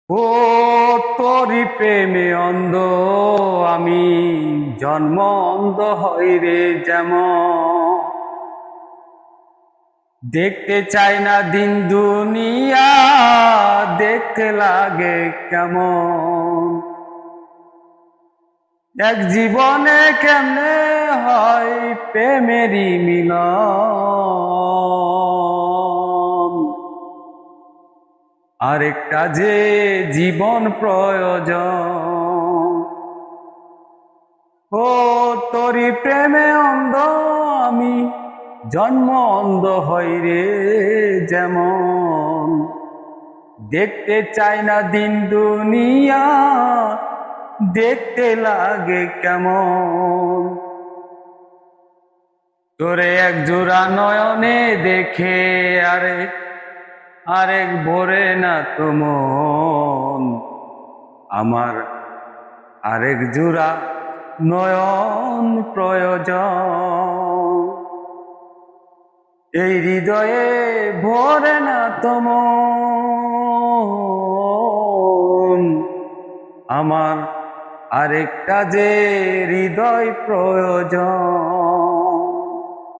ও তোরি প্রেমে অন্ধ আমি, জন্ম অন্ধ হই রে যেমন। দেখতে চাই না দিন দুনিয়া, দেখতে লাগে কেমন। এক জীবনে কেমনে হয় প্রেমেরই মিলন, আরেকটা যে জীবন প্রয়োজন। ও তোরি প্রেমে অন্ধ আমি, জন্ম অন্ধ হই রে যেমন। দেখতে চাই না দিন দুনিয়া, দেখতে লাগে কেমন। তোরে এক জোড়া নয়নে দেখে আরেক ভরে না তো মন। আমার আরেক জোড়া নয়ন প্রয়োজন। এই হৃদয়ে ভরে না তো মন। আমার আরেকটা যে হৃদয় প্রয়োজন।